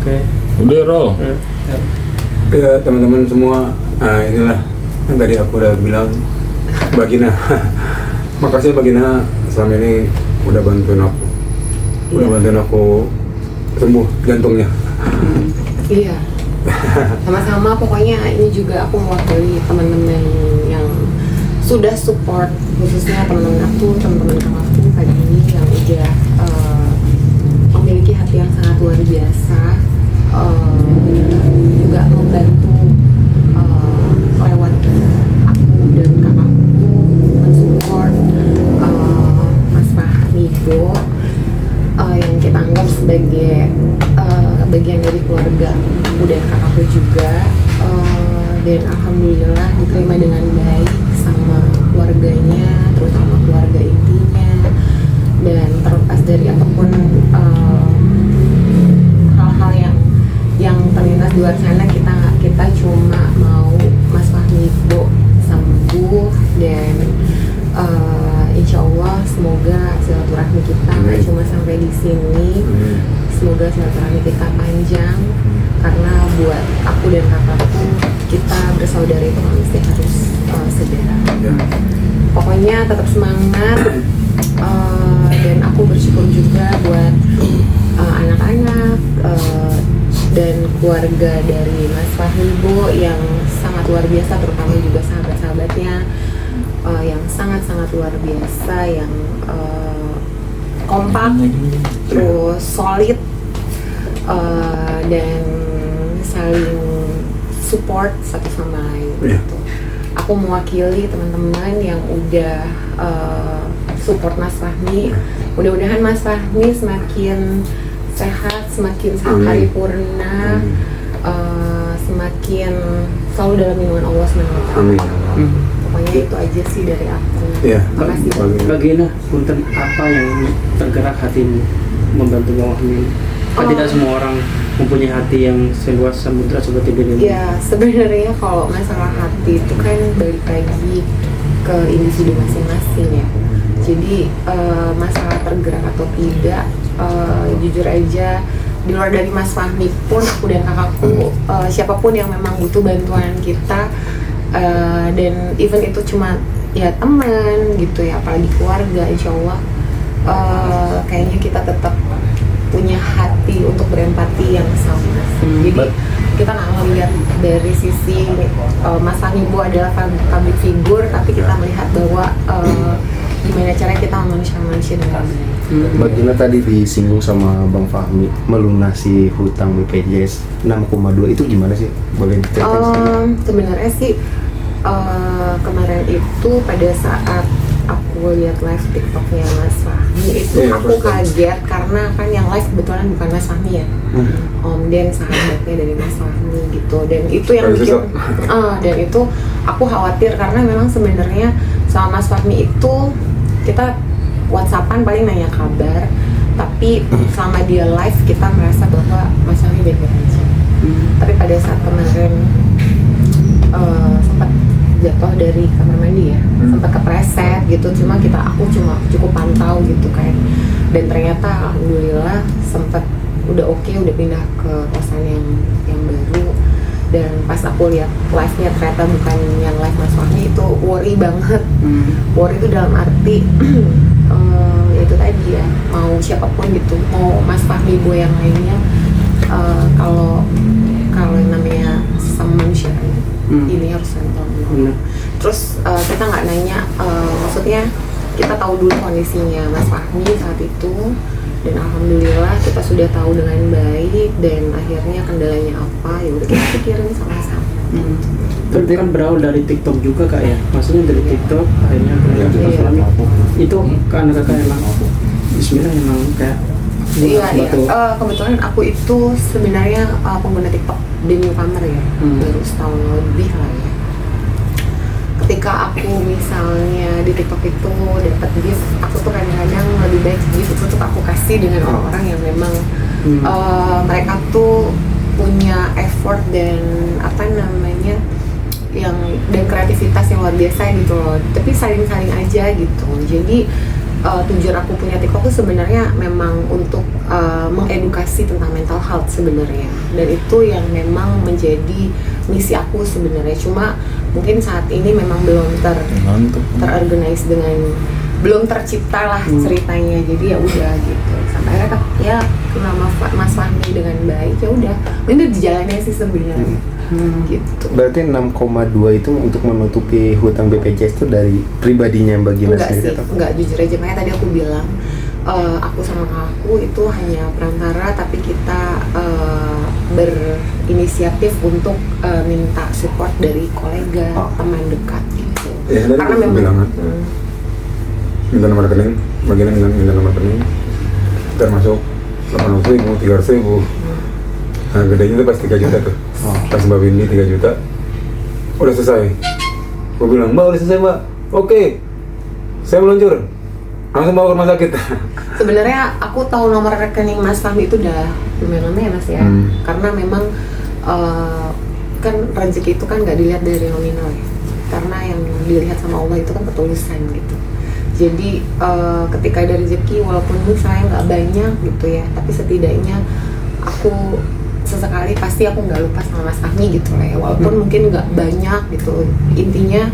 Oke. Udah roll. Ya teman-teman semua, inilah yang tadi aku udah bilang, Bagina. Makasih Bagina, selama ini udah bantuin aku sembuh jantungnya. Iya. Sama-sama, pokoknya ini juga aku mewakili teman-teman yang sudah support, khususnya teman-teman kakakku pagi ini yang udah memiliki hati yang sangat luar biasa, juga membantu lewat aku dan kakakku mensupport Mas Fahmibo yang kita anggap sebagai bagian dari keluarga aku dan kakakku juga, dan alhamdulillah diterima dengan baik sama keluarganya, terutama keluarga intinya. Dan terlepas dari apapun hal-hal yang terlintas di luar sana, kita cuma mau Mas Fahmibo sembuh, dan insya Allah semoga silaturahmi kita nggak cuma sampai di sini. Semoga silaturahmi kita panjang, karena buat aku dan kakakku, kita bersaudara itu mesti harus saudara. Pokoknya tetap semangat, dan aku bersyukur juga buat anak-anak dan keluarga dari Mas Fahmibo yang sangat luar biasa, terutama juga sahabat-sahabatnya yang sangat-sangat luar biasa, yang kompak, terus solid, dan saling support satu sama lain gitu. Aku mewakili teman-teman yang udah support Mas Fahmi. Mudah-mudahan Mas Fahmi semakin sehat, semakin paripurna, semakin selalu dalam lindungan Allah SWT. Pokoknya itu aja sih dari aku. Makasih. Bagina, punten apa yang tergerak hatimu membantu Bang Fahmi? Tidak semua orang mempunyai hati yang seluas samudra seperti dirimu. Ya, sebenarnya kalau masalah hati itu kan balik lagi ke individu masing-masing ya. Jadi masalah tergerak atau tidak, jujur aja di luar dari Mas Fahmi pun, aku dan kakakku, siapapun yang memang butuh bantuan kita, dan even itu cuma ya teman gitu ya, apalagi keluarga, insya Allah kayaknya kita tetap punya hati untuk berempati yang sama. Jadi kita nggak melihat dari sisi Mas Fahmibo adalah public figure, tapi kita melihat bahwa gimana caranya kita manusia dengan baik. Bagina tadi disinggung sama Bang Fahmi melunasi hutang BPJS 6,2 itu gimana sih? Boleh diceritain? Sebenarnya sih kemarin itu pada saat aku lihat live TikToknya Mas Fahmi itu aku kaget, karena kan yang live kebetulan bukan Mas Fahmi ya, Om Den sahabatnya dari Mas Fahmi gitu, dan itu yang bikin dan itu aku khawatir, karena memang sebenarnya sama Mas Fahmi itu kita WhatsAppan paling nanya kabar, tapi selama dia live kita merasa bahwa Mas Fahmi baik-baik aja. Tapi pada saat kemarin sempat jatuh dari kamar mandi ya, sempat kepleset gitu, aku cukup pantau gitu kan, dan ternyata alhamdulillah sempat udah oke, udah pindah ke kosan yang baru. Dan pas aku lihat live-nya ternyata bukan yang live Mas Fahmi, itu worry banget. Worry itu dalam arti ya itu tadi ya, mau siapapun gitu, mau Mas Fahmibo yang lainnya, kalau yang namanya sama manusia ini harus tolong. Terus kita nggak nanya, maksudnya kita tahu dulu kondisinya Mas Fahmi saat itu, dan alhamdulillah kita sudah tahu dengan baik, dan akhirnya kendalanya apa ya udah kita pikirin sama-sama. Berarti kan berawal dari TikTok juga Kak ya, maksudnya dari TikTok akhirnya Mas Fahmi itu kan kakak emang Bismillah emang kayak kebetulan aku itu sebenarnya pengguna TikTok di newcomer ya, baru setahun lebih lah ya. Ketika aku misalnya di TikTok itu dapat gift, aku tuh kadang-kadang lebih baik gift itu tuh aku kasih dengan orang-orang yang memang mereka tuh punya effort dan dan kreativitas yang luar biasa gitu loh. Tapi saling-saling aja gitu. Jadi tujuan aku punya TikTok tuh sebenarnya memang untuk mengedukasi tentang mental health sebenarnya, dan itu yang memang menjadi misi aku sebenarnya. Cuma mungkin saat ini memang belum terorganize dengan, belum tercipta lah ceritanya, jadi ya udah gitu. Sampai akhirnya ya kenal Mas Fahmi dengan baik, ya udah ini dijalannya sih sebenarnya. Gitu. Berarti 6,2 itu untuk menutupi hutang BPJS itu dari pribadinya Mbak Gina Enggak sendiri sih, atau? enggak, jujur aja, makanya tadi aku bilang aku sama kakakku itu hanya perantara, tapi kita berinisiatif untuk minta support dari kolega, teman dekat gitu. Ya, Karena aku memang bilang kan, minta nomor rekening, bagian minta nomor rekening, termasuk 800.000, 300.000. Nah, gedenya itu pas 3 juta tuh. Pas Mbak Windy 3 juta, udah selesai. Gue bilang, Mbak udah selesai Mbak, oke, saya meluncur, langsung bawa ke rumah sakit. sebenarnya aku tahu nomor rekening Mas Fahmi itu udah lumayan lama ya Mas ya, karena memang kan rezeki itu kan nggak dilihat dari nominal ya, karena yang dilihat sama Allah itu kan ketulusan gitu. Jadi ketika ada rezeki, walaupun misalnya nggak banyak gitu ya, tapi setidaknya aku sesekali pasti aku nggak lupa sama Mas Fahmi gitu lah ya, walaupun mungkin nggak banyak gitu. Intinya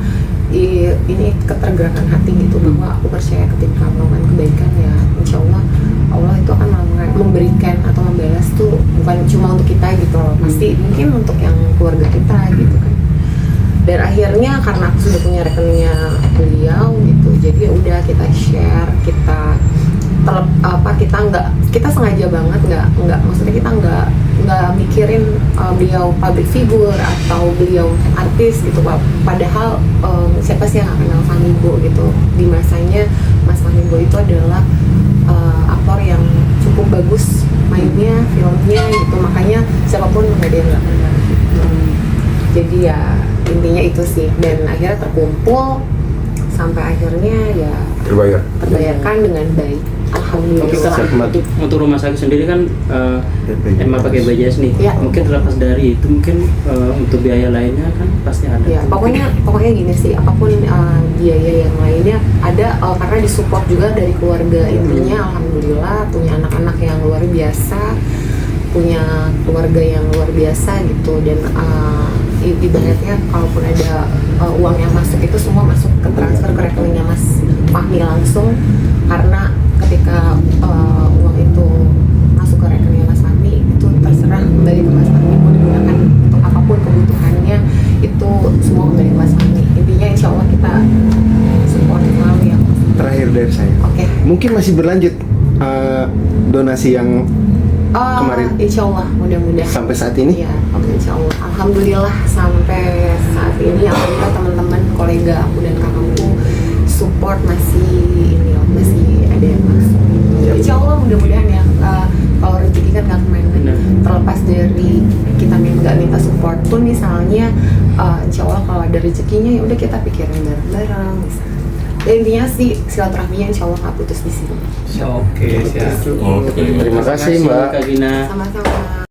ini ketergerakan hati gitu, bahwa aku percaya ketika melakukan kebaikan ya insya Allah Allah itu akan memberikan atau membalas tuh bukan cuma untuk kita gitu loh, pasti mungkin untuk yang keluarga kita gitu kan. Dan akhirnya karena aku sudah punya rekeningnya beliau gitu, jadi ya udah kita share, kita kita sengaja banget nggak maksudnya kita nggak mikirin beliau public figure atau beliau artis gitu Pak. Padahal siapa sih yang nggak kenal Fahmibo gitu. Di masanya Mas Fahmibo itu adalah aktor yang cukup bagus mainnya, filmnya gitu, makanya siapapun nggak ada yang nggak kenal gitu. Jadi ya intinya itu sih, dan akhirnya terkumpul sampai akhirnya ya terbayarkan dengan baik. Oke Alhamdulillah. Kak, untuk rumah sakit sendiri kan emang pakai BPJS nih. Ya. Mungkin terlepas dari itu, mungkin untuk biaya lainnya kan pasti ada. Ya, pokoknya gini sih, apapun biaya yang lainnya ada, karena disupport juga dari keluarga. Intinya alhamdulillah punya anak-anak yang luar biasa, punya keluarga yang luar biasa gitu, dan ibaratnya kalaupun ada uang yang masuk itu semua masuk ke transfer ke rekeningnya Mas Fahmi langsung, karena ketika uang itu masuk ke rekeningnya Mas Fahmi itu terserah kembali ke Mas Fahmi, mau digunakan untuk apapun kebutuhannya itu semua kembali ke Mas Fahmi. Intinya insya Allah kita support selalu ya. Terakhir dari saya, Oke. mungkin masih berlanjut donasi yang kemarin insya Allah mudah-mudahan sampai saat ini? Iya, insya Allah. Alhamdulillah sampai saat ini alhamdulillah teman-teman kolega aku dan kakakku support masih ini loh, masih ada yang masuk. Insya Allah mudah-mudahan ya, kalau rezeki kan nggak kemana. Terlepas dari kita nggak minta support pun misalnya, insya Allah kalau ada rezekinya ya udah kita pikirin bareng-bareng. Misalnya. Dan intinya sih silaturahminya insya Allah nggak putus di sini. Oke, siap. Terima kasih Mbak. Kak Gina. Sama-sama.